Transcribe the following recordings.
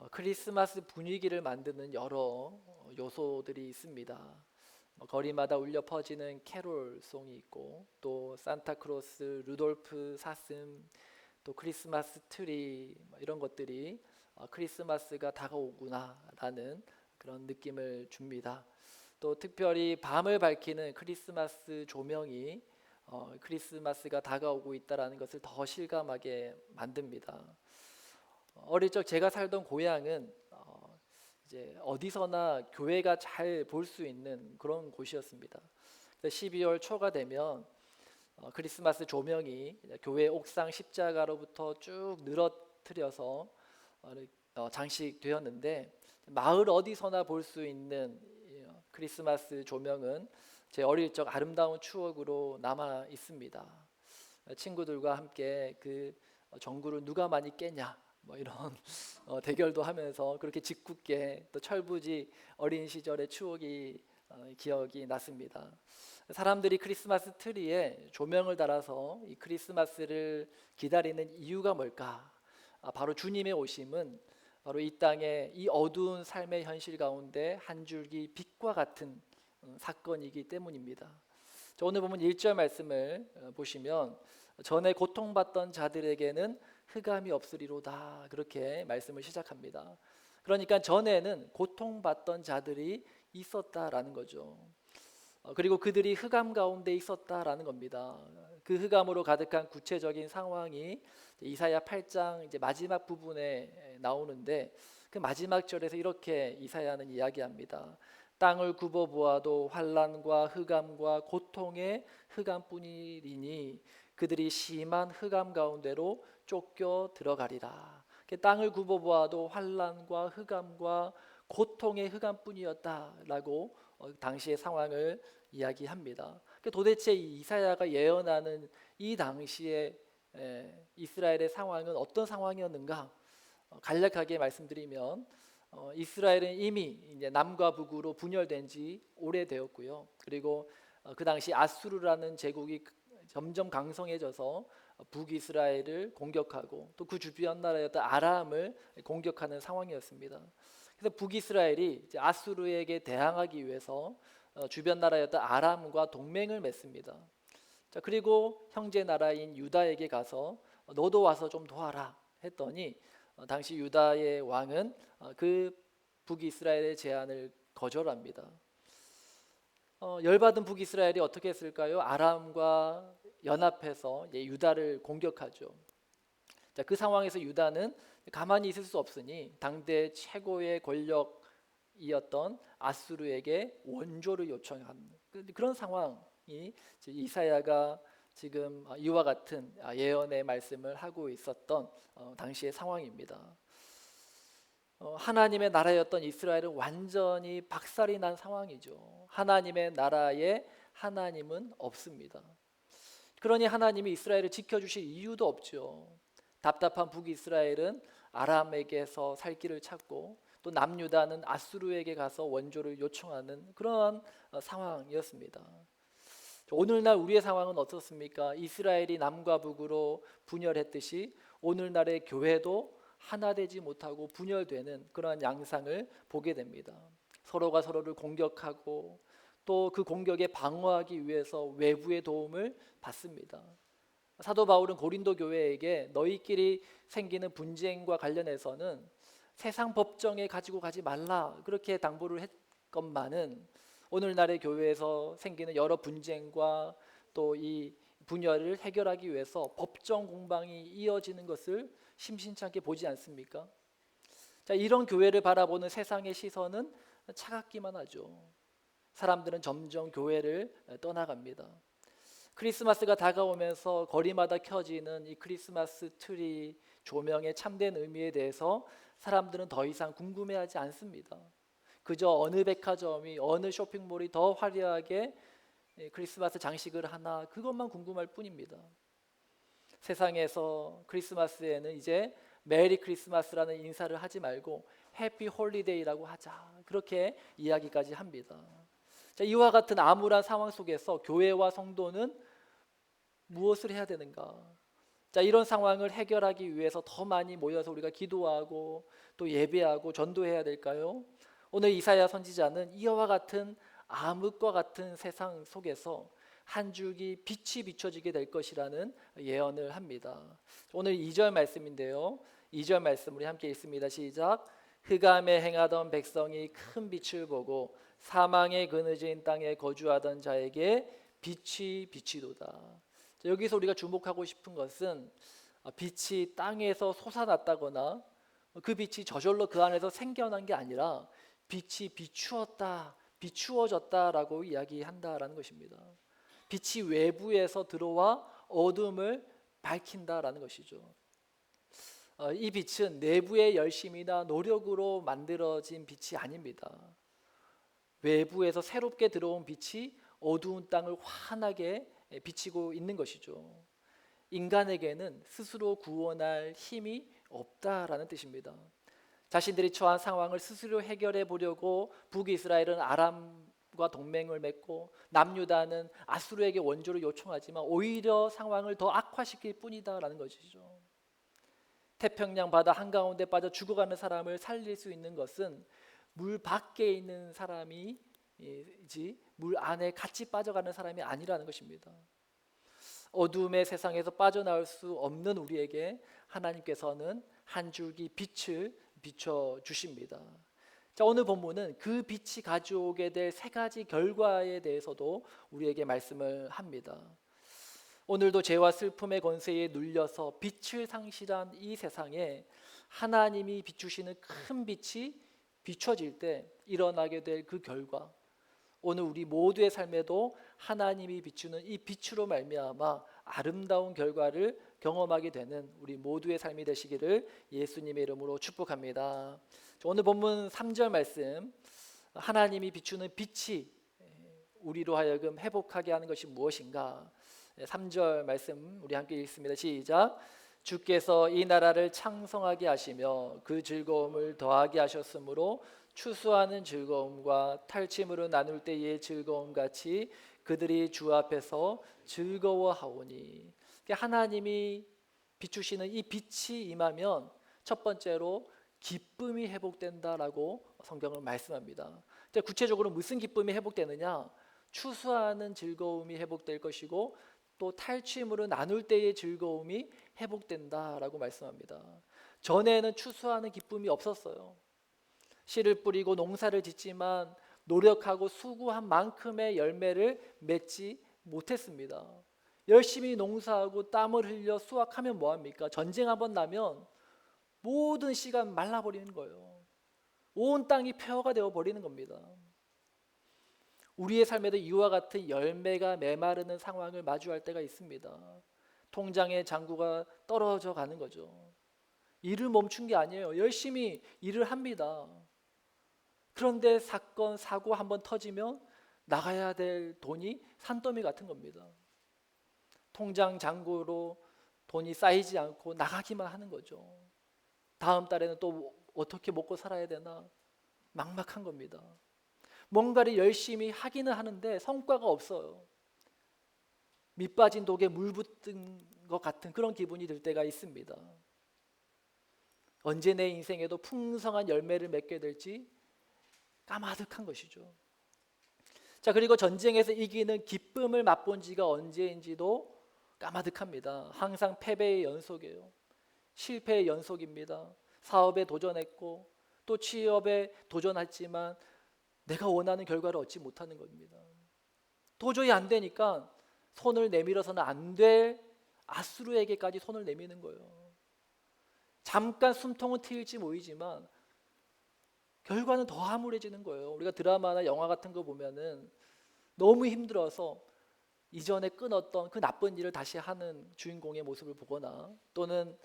크리스마스 분위기를 만드는 여러 요소들이 있습니다. 거리마다 울려 퍼지는 캐롤송이 있고, 또 산타크로스, 루돌프 사슴, 또 크리스마스 트리, 이런 것들이 크리스마스가 다가오구나라는 그런 느낌을 줍니다. 또 특별히 밤을 밝히는 크리스마스 조명이 크리스마스가 다가오고 있다라는 것을 더 실감하게 만듭니다. 어릴 적 제가 살던 고향은 이제 어디서나 교회가 잘 볼 수 있는 그런 곳이었습니다. 12월 초가 되면 크리스마스 조명이 교회 옥상 십자가로부터 쭉 늘어뜨려서 장식되었는데, 마을 어디서나 볼 수 있는 크리스마스 조명은 제 어릴 적 아름다운 추억으로 남아 있습니다. 친구들과 함께 그 전구를 누가 많이 깨냐, 이런 대결도 하면서 그렇게 짓궂게 또 철부지 어린 시절의 추억이 기억이 났습니다. 사람들이 크리스마스 트리에 조명을 달아서 이 크리스마스를 기다리는 이유가 뭘까? 바로 주님의 오심은 바로 이 땅의 이 어두운 삶의 현실 가운데 한 줄기 빛과 같은 사건이기 때문입니다. 오늘 보면 1절 말씀을 보시면, 전에 고통받던 자들에게는 흑암이 없으리로다, 그렇게 말씀을 시작합니다. 그러니까 전에는 고통받던 자들이 있었다라는 거죠. 그리고 그들이 흑암 가운데 있었다라는 겁니다. 그 흑암으로 가득한 구체적인 상황이 이사야 8장 이제 마지막 부분에 나오는데, 그 마지막 절에서 이렇게 이사야는 이야기합니다. 땅을 굽어 보아도 환난과 흑암과 고통의 흑암뿐이니 그들이 심한 흑암 가운데로 쫓겨 들어가리라. 땅을 굽어 보아도 환난과 흑암과 고통의 흑암뿐이었다라고 당시의 상황을 이야기합니다. 도대체 이사야가 예언하는 이 당시의 이스라엘의 상황은 어떤 상황이었는가? 간략하게 말씀드리면, 이스라엘은 이미 이제 남과 북으로 분열된 지 오래되었고요. 그리고 그 당시 아수르라는 제국이 점점 강성해져서 북이스라엘을 공격하고 또 그 주변 나라였던 아람을 공격하는 상황이었습니다. 그래서 북이스라엘이 이제 아수르에게 대항하기 위해서 주변 나라였던 아람과 동맹을 맺습니다. 자, 그리고 형제 나라인 유다에게 가서 너도 와서 좀 도와라 했더니, 당시 유다의 왕은 그 북이스라엘의 제안을 거절합니다. 열받은 북이스라엘이 어떻게 했을까요? 아람과 연합해서 유다를 공격하죠. 자, 그 상황에서 유다는 가만히 있을 수 없으니 당대 최고의 권력이었던 아수르에게 원조를 요청한 그런 상황이 이사야가 지금 이와 같은 예언의 말씀을 하고 있었던 당시의 상황입니다. 하나님의 나라였던 이스라엘은 완전히 박살이 난 상황이죠. 하나님의 나라에 하나님은 없습니다. 그러니 하나님이 이스라엘을 지켜주실 이유도 없죠. 답답한 북이스라엘은 아람에게서 살 길을 찾고, 또 남유다는 아수르에게 가서 원조를 요청하는 그런 상황이었습니다. 오늘날 우리의 상황은 어떻습니까? 이스라엘이 남과 북으로 분열했듯이 오늘날의 교회도 하나 되지 못하고 분열되는 그런 양상을 보게 됩니다. 서로가 서로를 공격하고 또 그 공격에 방어하기 위해서 외부의 도움을 받습니다. 사도 바울은 고린도 교회에게 너희끼리 생기는 분쟁과 관련해서는 세상 법정에 가지고 가지 말라, 그렇게 당부를 했건만은 오늘날의 교회에서 생기는 여러 분쟁과 또 이 분열을 해결하기 위해서 법정 공방이 이어지는 것을 심심찮게 보지 않습니까? 자, 이런 교회를 바라보는 세상의 시선은 차갑기만 하죠. 사람들은 점점 교회를 떠나갑니다. 크리스마스가 다가오면서 거리마다 켜지는 이 크리스마스 트리 조명의 참된 의미에 대해서 사람들은 더 이상 궁금해하지 않습니다. 그저 어느 백화점이, 어느 쇼핑몰이 더 화려하게 크리스마스 장식을 하나, 그것만 궁금할 뿐입니다. 세상에서 크리스마스에는 이제 메리 크리스마스라는 인사를 하지 말고 해피 홀리데이라고 하자, 그렇게 이야기까지 합니다. 자, 이와 같은 암울한 상황 속에서 교회와 성도는 무엇을 해야 되는가? 자, 이런 상황을 해결하기 위해서 더 많이 모여서 우리가 기도하고 또 예배하고 전도해야 될까요? 오늘 이사야 선지자는 이와 같은 암흑과 같은 세상 속에서 한 줄기 빛이 비춰지게 될 것이라는 예언을 합니다. 오늘 2절 말씀인데요. 2절 말씀 우리 함께 읽습니다. 시작. 흑암에 행하던 백성이 큰 빛을 보고 사망의 그늘진 땅에 거주하던 자에게 빛이 비치도다. 여기서 우리가 주목하고 싶은 것은 빛이 땅에서 솟아났다거나 그 빛이 저절로 그 안에서 생겨난 게 아니라 빛이 비추어졌다라고 이야기한다라는 것입니다. 빛이 외부에서 들어와 어둠을 밝힌다라는 것이죠. 이 빛은 내부의 열심이나 노력으로 만들어진 빛이 아닙니다. 외부에서 새롭게 들어온 빛이 어두운 땅을 환하게 비치고 있는 것이죠. 인간에게는 스스로 구원할 힘이 없다라는 뜻입니다. 자신들이 처한 상황을 스스로 해결해 보려고 북이스라엘은 아람과 동맹을 맺고 남유다는 아수르에게 원조를 요청하지만 오히려 상황을 더 악화시킬 뿐이다라는 것이죠. 태평양 바다 한가운데 빠져 죽어가는 사람을 살릴 수 있는 것은 물 밖에 있는 사람이지 물 안에 같이 빠져가는 사람이 아니라는 것입니다. 어둠의 세상에서 빠져나올 수 없는 우리에게 하나님께서는 한 줄기 빛을 비춰주십니다. 자, 오늘 본문은 그 빛이 가져오게 될 세 가지 결과에 대해서도 우리에게 말씀을 합니다. 오늘도 죄와 슬픔의 권세에 눌려서 빛을 상실한 이 세상에 하나님이 비추시는 큰 빛이 비춰질 때 일어나게 될 그 결과, 오늘 우리 모두의 삶에도 하나님이 비추는 이 빛으로 말미암아 아름다운 결과를 경험하게 되는 우리 모두의 삶이 되시기를 예수님의 이름으로 축복합니다. 오늘 본문 3절 말씀, 하나님이 비추는 빛이 우리로 하여금 회복하게 하는 것이 무엇인가? 3절 말씀 우리 함께 읽습니다. 시작. 주께서 이 나라를 창성하게 하시며 그 즐거움을 더하게 하셨으므로 추수하는 즐거움과 탈취물을 나눌 때의 즐거움 같이 그들이 주 앞에서 즐거워하오니. 하나님이 비추시는 이 빛이 임하면 첫 번째로 기쁨이 회복된다라고 성경은 말씀합니다. 구체적으로 무슨 기쁨이 회복되느냐? 추수하는 즐거움이 회복될 것이고 또 탈취물을 나눌 때의 즐거움이 회복된다라고 말씀합니다. 전에는 추수하는 기쁨이 없었어요. 씨를 뿌리고 농사를 짓지만 노력하고 수고한 만큼의 열매를 맺지 못했습니다. 열심히 농사하고 땀을 흘려 수확하면 뭐합니까? 전쟁 한번 나면 모든 씨가 말라버리는 거예요. 온 땅이 폐허가 되어버리는 겁니다. 우리의 삶에도 이와 같은 열매가 메마르는 상황을 마주할 때가 있습니다. 통장의 잔고가 떨어져 가는 거죠. 일을 멈춘 게 아니에요. 열심히 일을 합니다. 그런데 사건, 사고 한번 터지면 나가야 될 돈이 산더미 같은 겁니다. 통장 잔고로 돈이 쌓이지 않고 나가기만 하는 거죠. 다음 달에는 또 어떻게 먹고 살아야 되나 막막한 겁니다. 뭔가를 열심히 하기는 하는데 성과가 없어요. 밑 빠진 독에 물 붓는 것 같은 그런 기분이 들 때가 있습니다. 언제 내 인생에도 풍성한 열매를 맺게 될지 까마득한 것이죠. 자, 그리고 전쟁에서 이기는 기쁨을 맛본 지가 언제인지도 까마득합니다. 항상 패배의 연속이에요. 실패의 연속입니다. 사업에 도전했고 또 취업에 도전했지만 내가 원하는 결과를 얻지 못하는 겁니다. 도저히 안 되니까 손을 내밀어서는 안 될 아수르에게까지 손을 내미는 거예요. 잠깐 숨통은 트일지 모이지만 결과는 더 암울해지는 거예요. 우리가 드라마나 영화 같은 거 보면은 너무 힘들어서 이전에 끊었던 그 나쁜 일을 다시 하는 주인공의 모습을 보거나 또는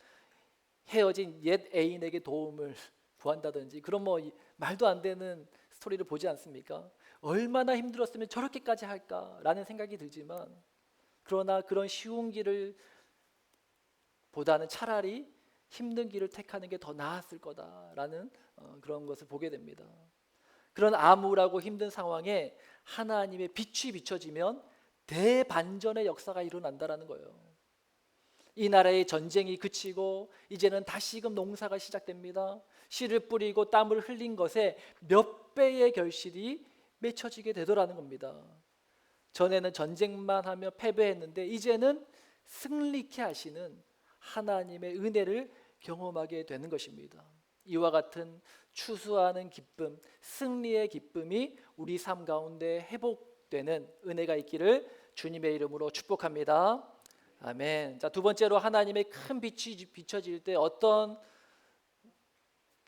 헤어진 옛 애인에게 도움을 구한다든지 그런 뭐 말도 안 되는 스토리를 보지 않습니까? 얼마나 힘들었으면 저렇게까지 할까라는 생각이 들지만 그러나 그런 쉬운 길을 보다는 차라리 힘든 길을 택하는 게 더 나았을 거다라는 그런 것을 보게 됩니다. 그런 암울하고 힘든 상황에 하나님의 빛이 비춰지면 대반전의 역사가 일어난다라는 거예요. 이 나라의 전쟁이 그치고 이제는 다시금 농사가 시작됩니다. 씨를 뿌리고 땀을 흘린 것에 몇 배의 결실이 맺혀지게 되더라는 겁니다. 전에는 전쟁만 하며 패배했는데 이제는 승리케 하시는 하나님의 은혜를 경험하게 되는 것입니다. 이와 같은 추수하는 기쁨, 승리의 기쁨이 우리 삶 가운데 회복되는 은혜가 있기를 주님의 이름으로 축복합니다. 아멘. 자, 두 번째로 하나님의 큰 빛이 비춰질 때 어떤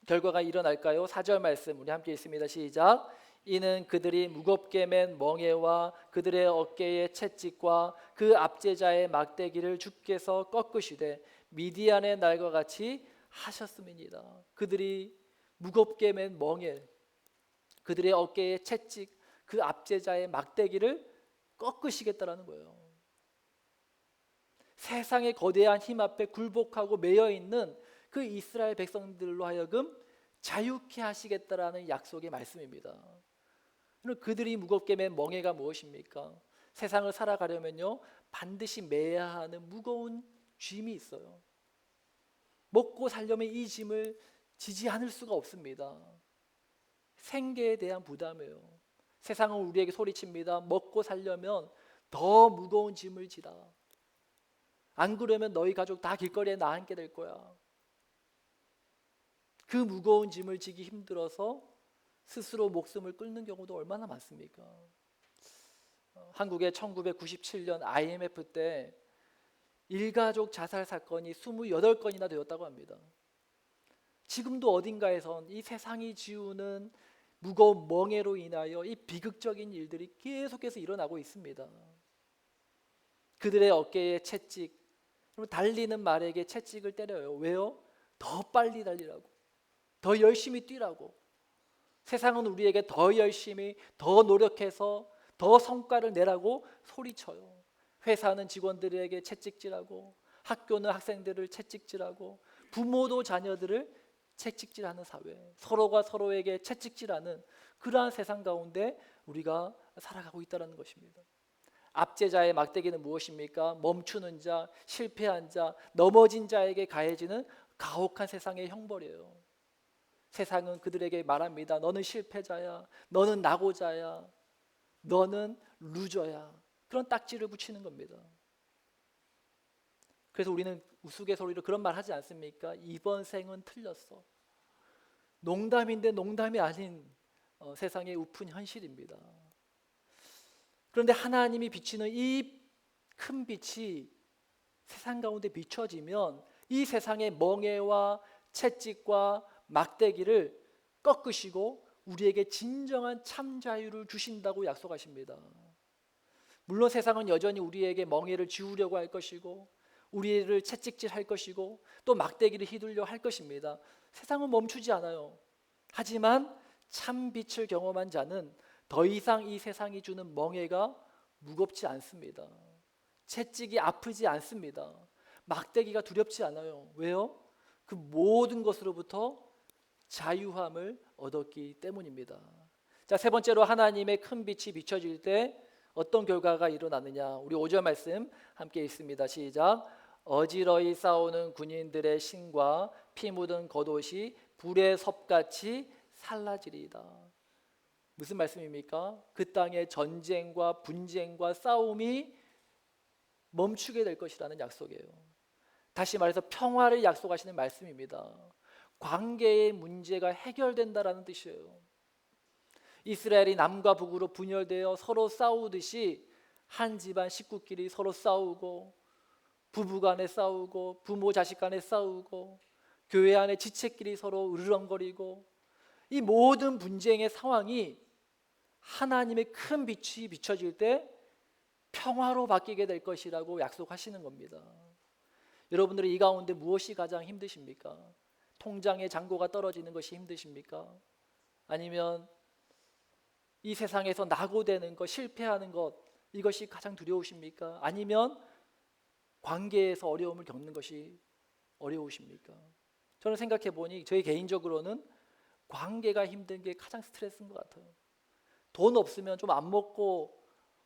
결과가 일어날까요? 4절 말씀 우리 함께 읽습니다. 시작. 이는 그들이 무겁게 맨 멍에와 그들의 어깨의 채찍과 그 압제자의 막대기를 주께서 꺾으시되 미디안의 날과 같이 하셨음이니이다. 그들이 무겁게 맨 멍에, 그들의 어깨의 채찍, 그 압제자의 막대기를 꺾으시겠다라는 거예요. 세상의 거대한 힘 앞에 굴복하고 매여 있는 그 이스라엘 백성들로 하여금 자유케 하시겠다라는 약속의 말씀입니다. 그들이 무겁게 맨 멍에가 무엇입니까? 세상을 살아가려면요 반드시 매야 하는 무거운 짐이 있어요. 먹고 살려면 이 짐을 지지 않을 수가 없습니다. 생계에 대한 부담이에요. 세상은 우리에게 소리칩니다. 먹고 살려면 더 무거운 짐을 지라. 안 그러면 너희 가족 다 길거리에 나앉게 될 거야. 그 무거운 짐을 지기 힘들어서 스스로 목숨을 끊는 경우도 얼마나 많습니까? 한국의 1997년 IMF 때 일가족 자살 사건이 28건이나 되었다고 합니다. 지금도 어딘가에선 이 세상이 지우는 무거운 멍에로 인하여 이 비극적인 일들이 계속해서 일어나고 있습니다. 그들의 어깨에 채찍, 달리는 말에게 채찍을 때려요. 왜요? 더 빨리 달리라고, 더 열심히 뛰라고. 세상은 우리에게 더 열심히, 더 노력해서 더 성과를 내라고 소리쳐요. 회사는 직원들에게 채찍질하고, 학교는 학생들을 채찍질하고, 부모도 자녀들을 채찍질하는 사회, 서로가 서로에게 채찍질하는 그러한 세상 가운데 우리가 살아가고 있다는 것입니다. 압제자의 막대기는 무엇입니까? 멈추는 자, 실패한 자, 넘어진 자에게 가해지는 가혹한 세상의 형벌이에요. 세상은 그들에게 말합니다. 너는 실패자야, 너는 낙오자야, 너는 루저야. 그런 딱지를 붙이는 겁니다. 그래서 우리는 우스갯소리로 그런 말 하지 않습니까? 이번 생은 틀렸어. 농담인데 농담이 아닌 세상의 우픈 현실입니다. 그런데 하나님이 비치는 이 큰 빛이 세상 가운데 비춰지면 이 세상의 멍에와 채찍과 막대기를 꺾으시고 우리에게 진정한 참 자유를 주신다고 약속하십니다. 물론 세상은 여전히 우리에게 멍에를 지우려고 할 것이고 우리를 채찍질할 것이고 또 막대기를 휘둘려 할 것입니다. 세상은 멈추지 않아요. 하지만 참 빛을 경험한 자는 더 이상 이 세상이 주는 멍에가 무겁지 않습니다. 채찍이 아프지 않습니다. 막대기가 두렵지 않아요. 왜요? 그 모든 것으로부터 자유함을 얻었기 때문입니다. 자, 세 번째로 하나님의 큰 빛이 비춰질 때 어떤 결과가 일어나느냐? 우리 5절 말씀 함께 읽습니다. 시작. 어지러이 싸우는 군인들의 신과 피 묻은 겉옷이 불의 섭같이 살라지리이다. 무슨 말씀입니까? 그 땅에 전쟁과 분쟁과 싸움이 멈추게 될 것이라는 약속이에요. 다시 말해서 평화를 약속하시는 말씀입니다. 관계의 문제가 해결된다라는 뜻이에요. 이스라엘이 남과 북으로 분열되어 서로 싸우듯이 한 집안 식구끼리 서로 싸우고 부부간에 싸우고 부모 자식 간에 싸우고 교회 안에 지체끼리 서로 으르렁거리고 이 모든 분쟁의 상황이 하나님의 큰 빛이 비춰질 때 평화로 바뀌게 될 것이라고 약속하시는 겁니다. 여러분들이 이 가운데 무엇이 가장 힘드십니까? 통장의 잔고가 떨어지는 것이 힘드십니까? 아니면 이 세상에서 낙오되는 것, 실패하는 것, 이것이 가장 두려우십니까? 아니면 관계에서 어려움을 겪는 것이 어려우십니까? 저는 생각해 보니 저희 개인적으로는 관계가 힘든 게 가장 스트레스인 것 같아요. 돈 없으면 좀 안 먹고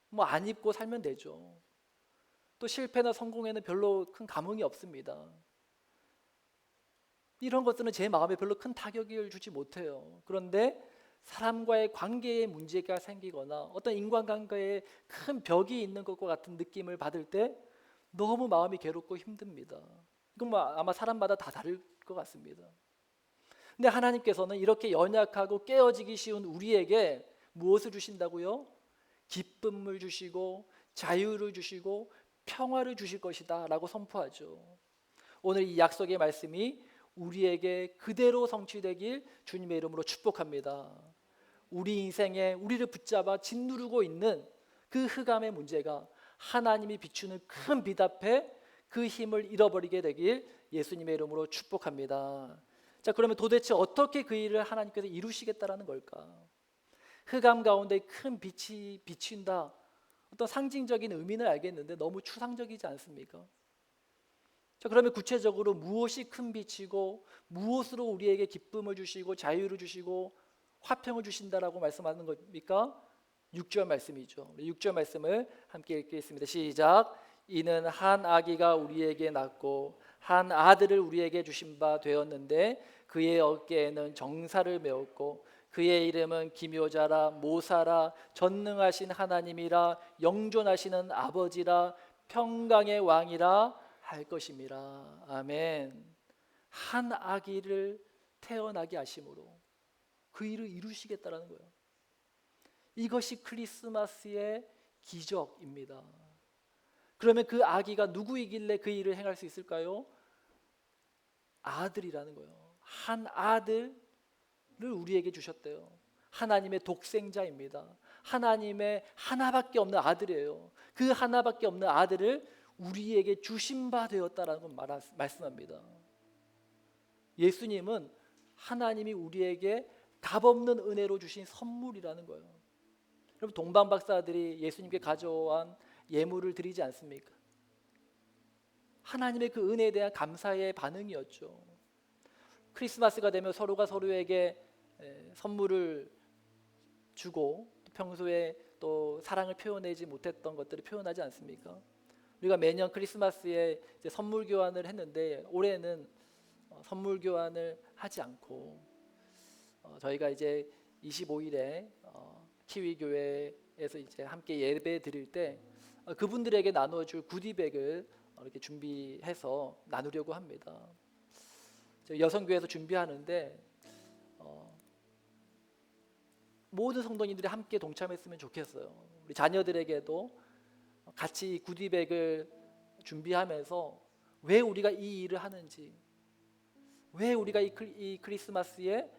뭐 안 입고 살면 되죠. 또 실패나 성공에는 별로 큰 감흥이 없습니다. 이런 것들은 제 마음에 별로 큰 타격을 주지 못해요. 그런데 사람과의 관계에 문제가 생기거나 어떤 인간관계에 큰 벽이 있는 것과 같은 느낌을 받을 때 너무 마음이 괴롭고 힘듭니다. 이건 뭐 아마 사람마다 다 다를 것 같습니다. 근데 하나님께서는 이렇게 연약하고 깨어지기 쉬운 우리에게 무엇을 주신다고요? 기쁨을 주시고 자유를 주시고 평화를 주실 것이다 라고 선포하죠. 오늘 이 약속의 말씀이 우리에게 그대로 성취되길 주님의 이름으로 축복합니다. 우리 인생에 우리를 붙잡아 짓누르고 있는 그 흑암의 문제가 하나님이 비추는 큰 빛 앞에 그 힘을 잃어버리게 되길 예수님의 이름으로 축복합니다. 자, 그러면 도대체 어떻게 그 일을 하나님께서 이루시겠다라는 걸까? 흑암 가운데 큰 빛이 비친다. 어떤 상징적인 의미는 알겠는데 너무 추상적이지 않습니까? 자, 그러면 구체적으로 무엇이 큰 빛이고 무엇으로 우리에게 기쁨을 주시고 자유를 주시고 화평을 주신다라고 말씀하는 겁니까? 6절 말씀이죠. 6절 말씀을 함께 읽겠습니다. 시작. 이는 한 아기가 우리에게 낳고 한 아들을 우리에게 주신 바 되었는데 그의 어깨에는 정사를 메었고 그의 이름은 기묘자라 모사라 전능하신 하나님이라 영존하시는 아버지라 평강의 왕이라 할 것임이라. 아멘. 한 아기를 태어나게 하심으로 그 일을 이루시겠다라는 거예요. 이것이 크리스마스의 기적입니다. 그러면 그 아기가 누구이길래 그 일을 행할 수 있을까요? 아들이라는 거예요. 한 아들을 우리에게 주셨대요. 하나님의 독생자입니다. 하나님의 하나밖에 없는 아들이에요. 그 하나밖에 없는 아들을 우리에게 주신 바 되었다라는 걸 말씀합니다. 예수님은 하나님이 우리에게 값없는 은혜로 주신 선물이라는 거예요. 여러분, 동방 박사들이 예수님께 가져온 예물을 드리지 않습니까? 하나님의 그 은혜에 대한 감사의 반응이었죠. 크리스마스가 되면 서로가 서로에게 선물을 주고 평소에 또 사랑을 표현하지 못했던 것들을 표현하지 않습니까? 우리가 매년 크리스마스에 이제 선물 교환을 했는데 올해는 선물 교환을 하지 않고 저희가 이제 25일에 키위 교회에서 이제 함께 예배 드릴 때 그분들에게 나눠줄 구디백을 이렇게 준비해서 나누려고 합니다. 여성교회에서 준비하는데 모든 성도님들이 함께 동참했으면 좋겠어요. 우리 자녀들에게도 같이 구디백을 준비하면서 왜 우리가 이 일을 하는지, 왜 우리가 이 크리스마스에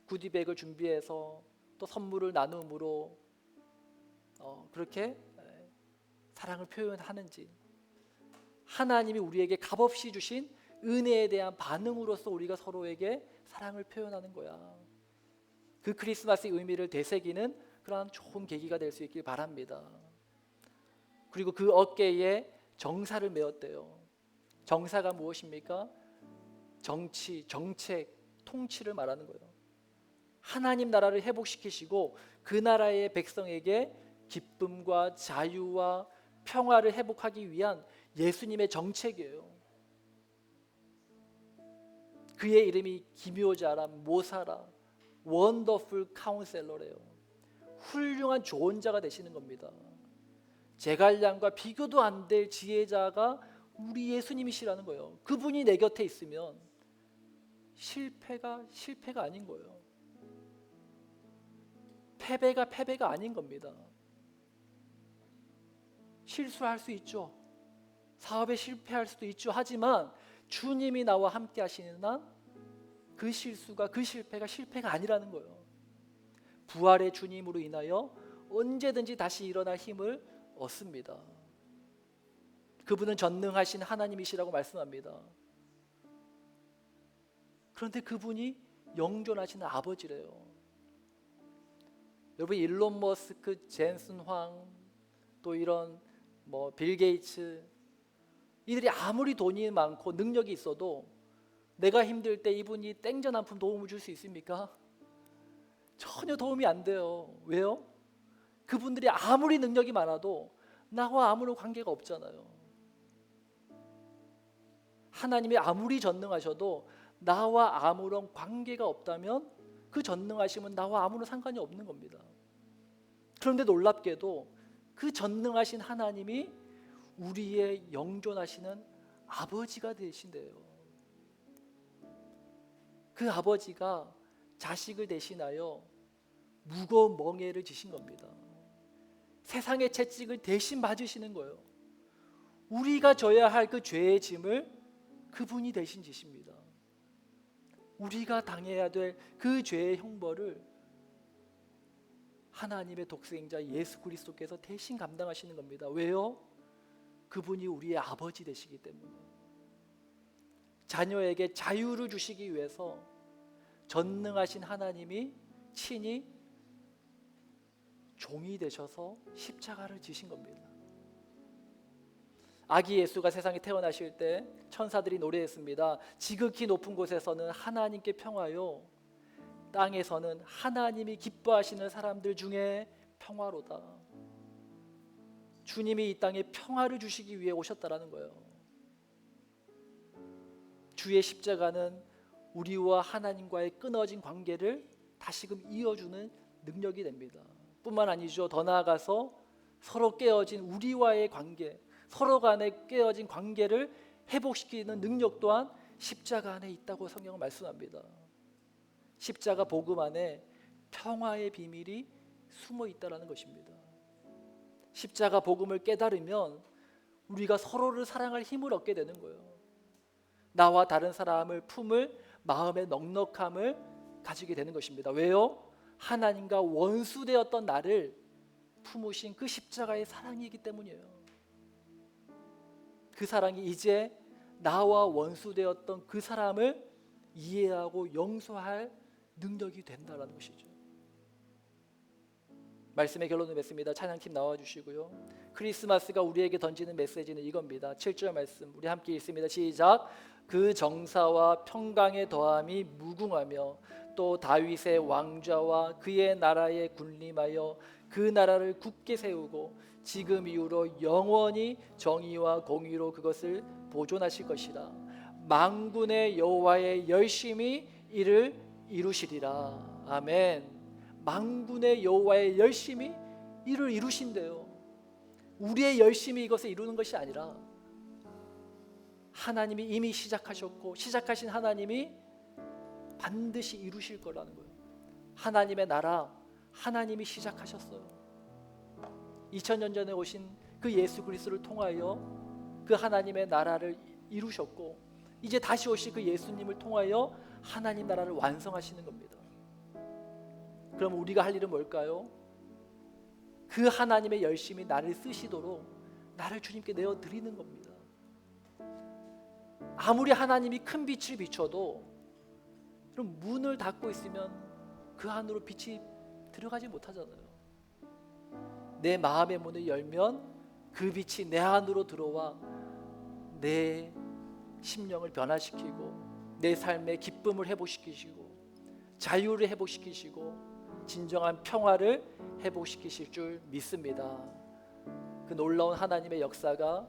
구디백을 준비해서 또 선물을 나눔으로 그렇게 사랑을 표현하는지, 하나님이 우리에게 값없이 주신 은혜에 대한 반응으로서 우리가 서로에게 사랑을 표현하는 거야. 그 크리스마스의 의미를 되새기는 그러한 좋은 계기가 될 수 있길 바랍니다. 그리고 그 어깨에 정사를 메었대요. 정사가 무엇입니까? 정치, 정책, 통치를 말하는 거예요. 하나님 나라를 회복시키시고 그 나라의 백성에게 기쁨과 자유와 평화를 회복하기 위한 예수님의 정책이에요. 그의 이름이 기묘자라 모사라 원더풀 카운셀러래요. 훌륭한 조언자가 되시는 겁니다. 제갈량과 비교도 안 될 지혜자가 우리 예수님이시라는 거예요. 그분이 내 곁에 있으면 실패가 아닌 거예요. 패배가 아닌 겁니다. 실수할 수 있죠. 사업에 실패할 수도 있죠. 하지만 주님이 나와 함께 하시는 한 그 실수가 그 실패가 아니라는 거예요. 부활의 주님으로 인하여 언제든지 다시 일어날 힘을 얻습니다. 그분은 전능하신 하나님이시라고 말씀합니다. 그런데 그분이 영존하시는 아버지래요. 여러분, 일론 머스크, 젠슨 황, 또 이런 빌 게이츠, 이들이 아무리 돈이 많고 능력이 있어도 내가 힘들 때 이분이 땡전 한 푼 도움을 줄 수 있습니까? 전혀 도움이 안 돼요. 왜요? 그분들이 아무리 능력이 많아도 나와 아무런 관계가 없잖아요. 하나님이 아무리 전능하셔도 나와 아무런 관계가 없다면 그 전능하심은 나와 아무런 상관이 없는 겁니다. 그런데 놀랍게도 그 전능하신 하나님이 우리의 영존하시는 아버지가 되신대요. 그 아버지가 자식을 대신하여 무거운 멍에를 지신 겁니다. 세상의 채찍을 대신 맞으시는 거예요. 우리가 져야 할 그 죄의 짐을 그분이 대신 지십니다. 우리가 당해야 될 그 죄의 형벌을 하나님의 독생자 예수 그리스도께서 대신 감당하시는 겁니다. 왜요? 그분이 우리의 아버지 되시기 때문에. 자녀에게 자유를 주시기 위해서 전능하신 하나님이 친히 종이 되셔서 십자가를 지신 겁니다. 아기 예수가 세상에 태어나실 때 천사들이 노래했습니다. 지극히 높은 곳에서는 하나님께 평화요, 땅에서는 하나님이 기뻐하시는 사람들 중에 평화로다. 주님이 이 땅에 평화를 주시기 위해 오셨다라는 거예요. 주의 십자가는 우리와 하나님과의 끊어진 관계를 다시금 이어주는 능력이 됩니다. 뿐만 아니죠. 더 나아가서 서로 깨어진 우리와의 관계, 서로 간에 깨어진 관계를 회복시키는 능력 또한 십자가 안에 있다고 성경은 말씀합니다. 십자가 복음 안에 평화의 비밀이 숨어 있다는 것입니다. 십자가 복음을 깨달으면 우리가 서로를 사랑할 힘을 얻게 되는 거예요. 나와 다른 사람을 품을 마음의 넉넉함을 가지게 되는 것입니다. 왜요? 하나님과 원수되었던 나를 품으신 그 십자가의 사랑이기 때문이에요. 그 사랑이 이제 나와 원수되었던 그 사람을 이해하고 용서할 능력이 된다는 것이죠. 말씀의 결론을 맺습니다. 찬양팀 나와주시고요. 크리스마스가 우리에게 던지는 메시지는 이겁니다. 7절 말씀 우리 함께 읽습니다. 시작. 그 정사와 평강의 더함이 무궁하며 또 다윗의 왕좌와 그의 나라에 군림하여 그 나라를 굳게 세우고 지금 이후로 영원히 정의와 공의로 그것을 보존하실 것이라. 만군의 여호와의 열심히 이를 이루시리라. 아멘. 만군의 여호와의 열심히 이를 이루신대요. 우리의 열심이 이것을 이루는 것이 아니라 하나님이 이미 시작하셨고 시작하신 하나님이 반드시 이루실 거라는 거예요. 하나님의 나라 하나님이 시작하셨어요. 2000년 전에 오신 그 예수 그리스도를 통하여 그 하나님의 나라를 이루셨고 이제 다시 오실 그 예수님을 통하여 하나님 나라를 완성하시는 겁니다. 그럼 우리가 할 일은 뭘까요? 그 하나님의 열심히 나를 쓰시도록 나를 주님께 내어드리는 겁니다. 아무리 하나님이 큰 빛을 비춰도 그럼 문을 닫고 있으면 그 안으로 빛이 들어가지 못하잖아요. 내 마음의 문을 열면 그 빛이 내 안으로 들어와 내 심령을 변화시키고 내 삶의 기쁨을 회복시키시고 자유를 회복시키시고 진정한 평화를 회복시키실 줄 믿습니다. 그 놀라운 하나님의 역사가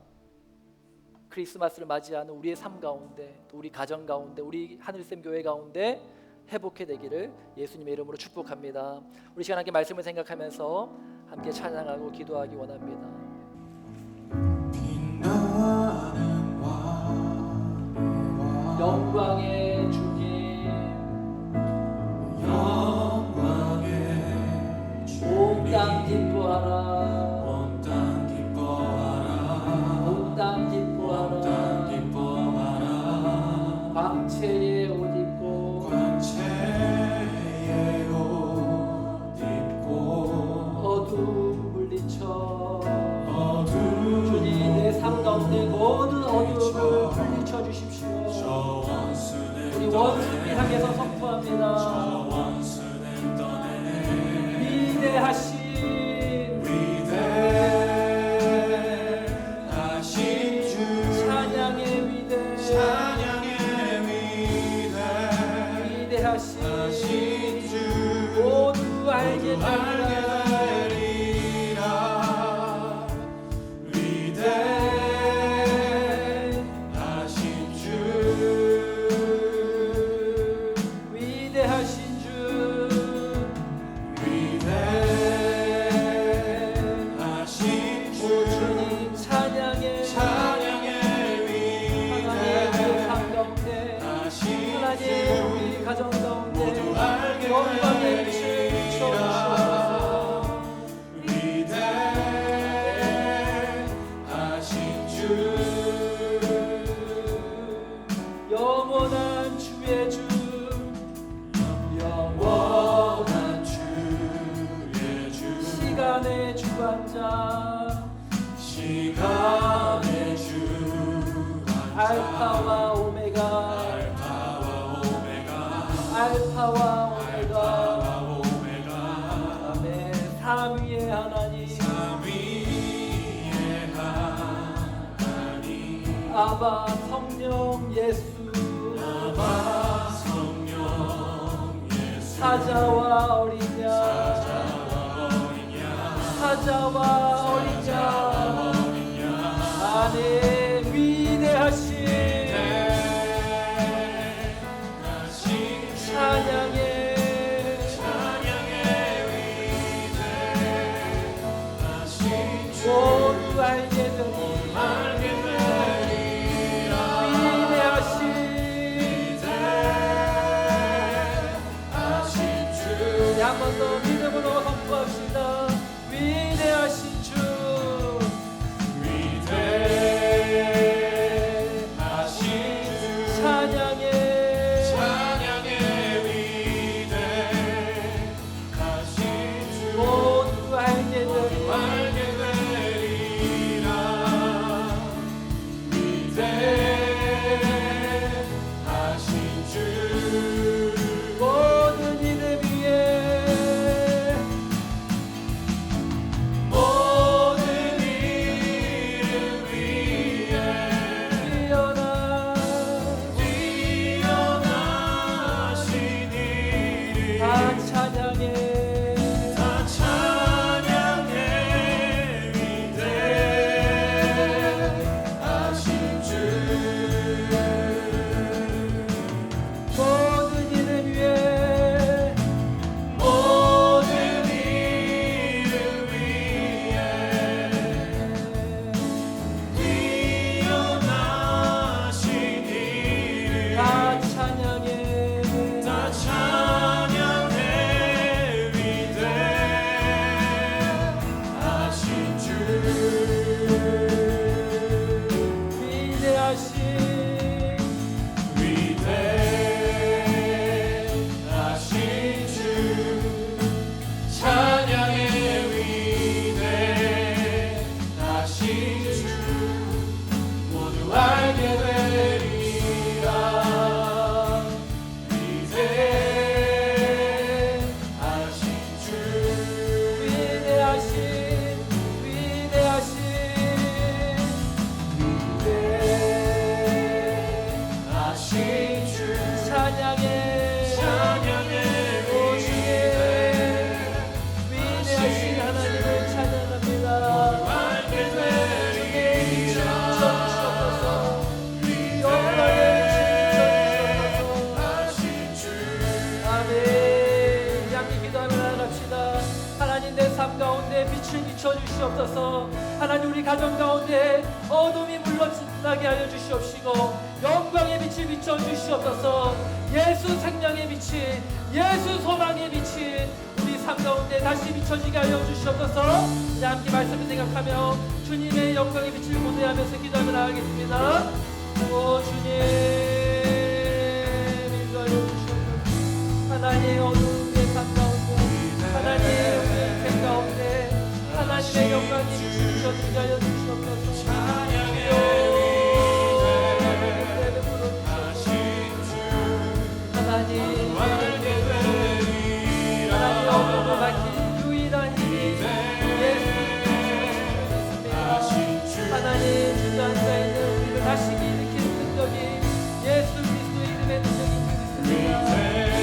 크리스마스를 맞이하는 우리의 삶 가운데 또 우리 가정 가운데 우리 하늘샘 교회 가운데 회복해 되기를 예수님의 이름으로 축복합니다. 우리 시간 함께 말씀을 생각하면서 함께 찬양하고 기도하기 원합니다. 영광의 주님, 영광의 주님, 온 땅 기뻐하라, 온 땅 기뻐하라, 온 땅 기뻐하라, 온 땅 기뻐하라. 광채의 옷 입고, 광채의 옷 입고, 어두움 물리쳐, 어두움 주님 내 삶 가운데 모든 어두움을 물리쳐 주십시오. 우리 원수를 향해서 선포합니다. 위대하신 주 찬양의 위대 위대하신 주 모두 알게 되리라. 위대하신 주 영광의 빛을 비춰주셔서 위대하신 주 영원한 주의 주 영원한 주의 주 시간의 주관자 시간의 주 알파와 오메가 알파와 오메가 아멘. 삼위의 하나님 아바 성령 예수 사자와 어린 양 사자와 어린 양 안에 위대하신 찬양의 모두 알게 되니 한 번 더 믿음으로 선포합시다. 위대하신 주 위대하신 주 찬양의 위대하신 주 모두 알게 되리 위대하신 주 모든 이름 위에 주시옵소서. 하나님 우리 가정 가운데 어둠이 물러나게 하여 주시옵시고 영광의 빛을 비춰 주시옵소서. 예수 생명의 빛이 예수 소망의 빛이 우리 삶 가운데 다시 비춰지게 하여 주시옵소서. 이제 함께 말씀을 생각하며 주님의 영광의 빛을 고대하면서 기도하며 나가겠습니다. 오 주님 인도하여 주시옵소서. 하나님의 어둠의 삶 가운데 하나님의 우리 인생 가운데 하나님의 영광이 비춰지게 하여 주시옵소서. 하나님 어둠을 밝힌 유일한 힘이 예수님이십니다. 하나님 주저 앉아있는 우리를 다시 일으키는 능력이 예수 그리스도의 이름의 능력이 있습니다.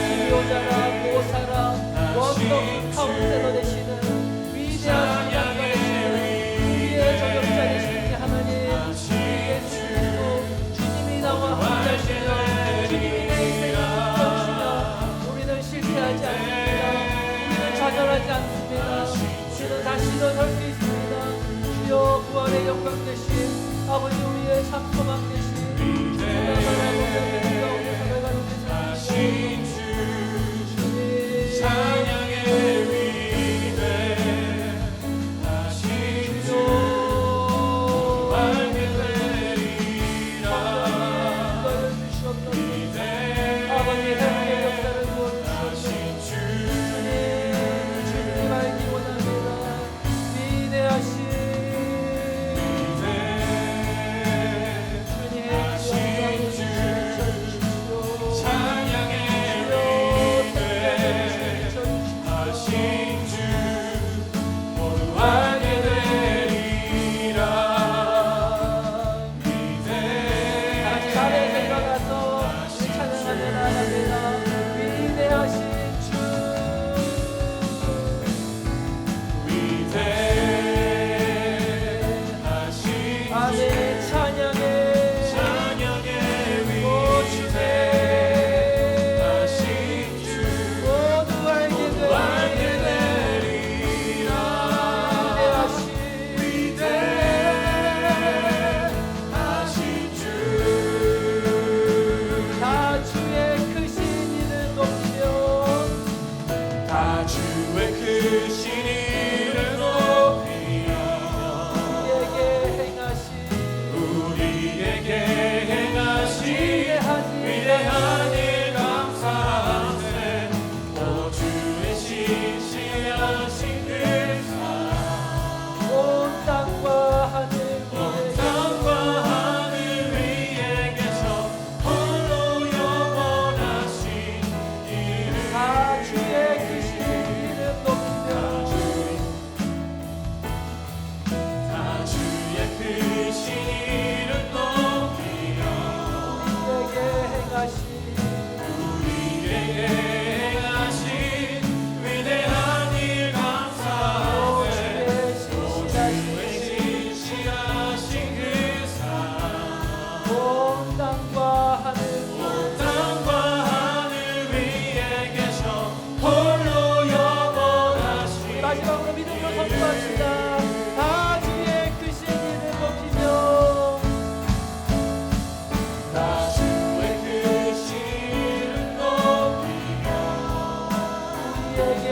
치료자라 보호사라 원덕 카운셀러 되시는 위대한 하나님 되시는 우리의 저격자 되시는 하나님 예수 그리스도 주님이 나와 함께하시며 주님이 내 인생을 지켜주시며 우리는 실패하지 않습니다. 우리는 좌절하지 않습니다. 우리는 다시 일어설 수 있습니다. 주여 부활의 영광 되신 아버지 우리의 참 소망 되신 주님 다 주의 크신 이름 높이며 우리에게 우리에게 행하신 위대한 일 감사하세 오 주의 신실하신 그 사랑 온 땅과 하늘 온 땅과 하늘 위에 계셔 홀로 영원하신 이름 다 주의 크신 이름 높이며 다 주의 크신 이름 높이며 우리에게 행하신 우리에게 행하신 위대한 일 감사하세 오 주의 신실하신 그 사랑 온 땅과 하늘 온 땅과 하늘 위에 계셔 홀로 영원하신 마지막으로 믿음으로 선포합시다. 다 주의 크신 이름 높이며 다 주의 크신 이름 높이며 우리에게